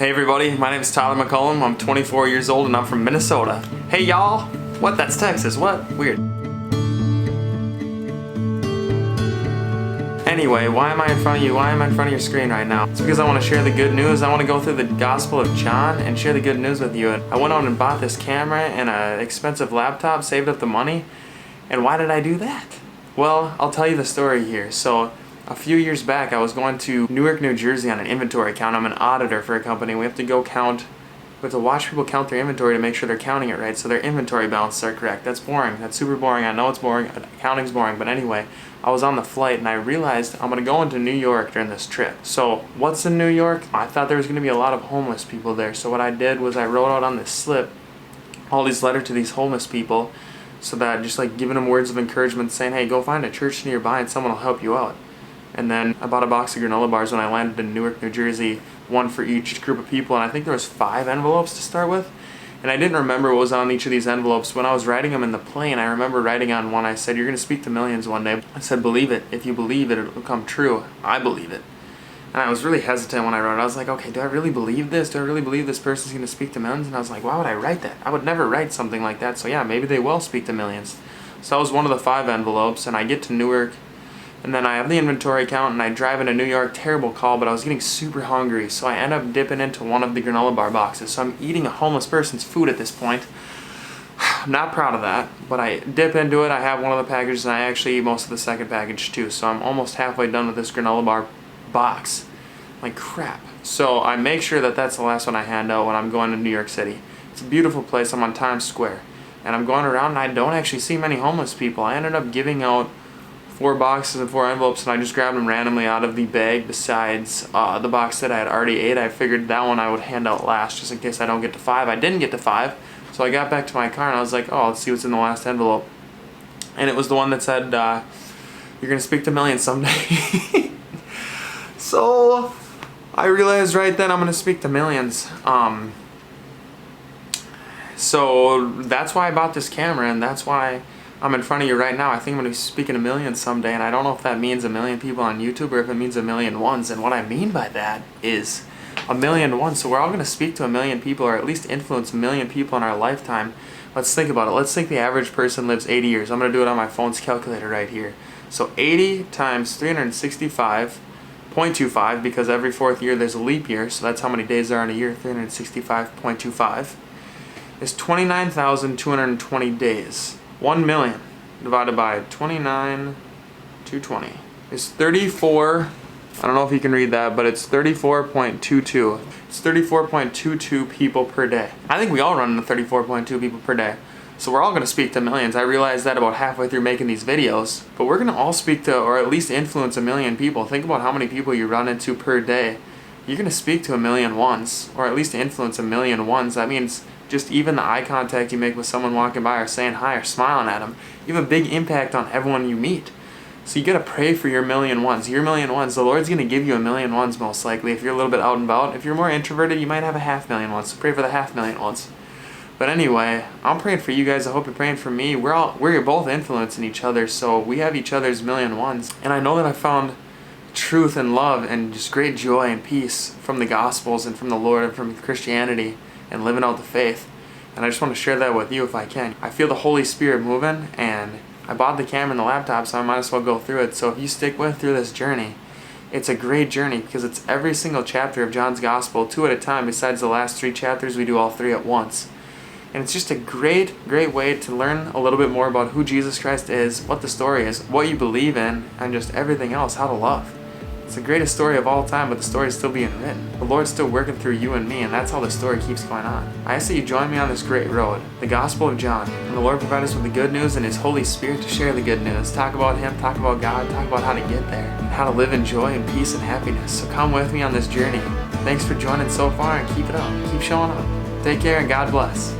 Hey everybody, my name is Tyler McCollum. I'm 24 years old and I'm from Minnesota. Hey y'all! What? That's Texas. What? Weird. Anyway, why am I in front of you? Why am I in front of your screen right now? It's because I want to share the good news. I want to go through the Gospel of John and share the good news with you. I went out and bought this camera and an expensive laptop, saved up the money. And why did I do that? Well, I'll tell you the story here. So, a few years back, I was going to Newark, New Jersey on an inventory count. I'm an auditor for a company. We have to go count, we have to watch people count their inventory to make sure they're counting it right, so their inventory balances are correct. That's boring. That's super boring. I know it's boring. Accounting's boring. But anyway, I was on the flight and I realized I'm going to go into New York during this trip. So what's in New York? I thought there was going to be a lot of homeless people there. So what I did was I wrote out on this slip all these letters to these homeless people, so that just like giving them words of encouragement, saying, hey, go find a church nearby and someone will help you out. And then I bought a box of granola bars when I landed in Newark, New Jersey, one for each group of people, and I think there was 5 envelopes to start with. And I didn't remember what was on each of these envelopes. When I was writing them in the plane, I remember writing on one, I said, you're going to speak to millions one day. I said, believe it. If you believe it, it'll come true. I believe it. And I was really hesitant when I wrote it. I was like, okay, do I really believe this? Do I really believe this person's going to speak to millions? And I was like, why would I write that? I would never write something like that. So yeah, maybe they will speak to millions. So that was one of the 5 envelopes, and I get to Newark, and then I have the inventory count, and I drive into New York. Terrible call, but I was getting super hungry, so I end up dipping into one of the granola bar boxes. So I'm eating a homeless person's food at this point. I'm not proud of that, but I dip into it. I have one of the packages, and I actually eat most of the second package too. So I'm almost halfway done with this granola bar box. Like crap. So I make sure that that's the last one I hand out when I'm going to New York City. It's a beautiful place. I'm on Times Square, and I'm going around, and I don't actually see many homeless people. I ended up giving out 4 boxes and 4 envelopes, and I just grabbed them randomly out of the bag besides the box that I had already ate. I figured that one I would hand out last just in case I don't get to 5. I didn't get to 5, so I got back to my car and I was like, oh, let's see what's in the last envelope. And it was the one that said, you're going to speak to millions someday. So I realized right then I'm going to speak to millions. So that's why I bought this camera, and that's why I'm in front of you right now. I think I'm going to be speaking to millions someday, and I don't know if that means 1 million people on YouTube or if it means 1 million ones. And what I mean by that is 1 million ones. So we're all going to speak to 1 million people, or at least influence 1 million people in our lifetime. Let's think about it. Let's think the average person lives 80 years. I'm going to do it on my phone's calculator right here. So 80 times 365.25, because every 4th year there's a leap year, so that's how many days there are in a year, 365.25, is 29,220 days. 1 million divided by 29,220 is 34, I don't know if you can read that, but it's 34.22. It's 34.22 people per day. I think we all run into 34.2 people per day. So we're all going to speak to millions. I realized that about halfway through making these videos. But we're going to all speak to, or at least influence 1 million people. Think about how many people you run into per day. You're going to speak to 1 million once, or at least influence 1 million once. That means just even the eye contact you make with someone walking by, or saying hi, or smiling at them, you have a big impact on everyone you meet. So you gotta pray for your 1 million ones. Your 1 million ones, the Lord's gonna give you 1 million ones most likely. If you're a little bit out and about, if you're more introverted, you might have a 500,000 ones. So pray for the 500,000 ones. But anyway, I'm praying for you guys. I hope you're praying for me. We're both influencing each other, so we have each other's 1 million ones. And I know that I found truth and love and just great joy and peace from the Gospels and from the Lord and from Christianity and living out the faith. And I just want to share that with you if I can. I feel the Holy Spirit moving, and I bought the camera and the laptop, so I might as well go through it. So if you stick through this journey, it's a great journey because it's every single chapter of John's Gospel, 2 at a time. Besides the last 3 chapters, we do all 3 at once. And it's just a great, great way to learn a little bit more about who Jesus Christ is, what the story is, what you believe in, and just everything else, how to love. It's the greatest story of all time, but the story is still being written. The Lord's still working through you and me, and that's how the story keeps going on. I ask that you join me on this great road, the Gospel of John, and the Lord provide us with the good news and His Holy Spirit to share the good news. Talk about Him, talk about God, talk about how to get there, and how to live in joy and peace and happiness. So come with me on this journey. Thanks for joining so far, and keep it up. Keep showing up. Take care, and God bless.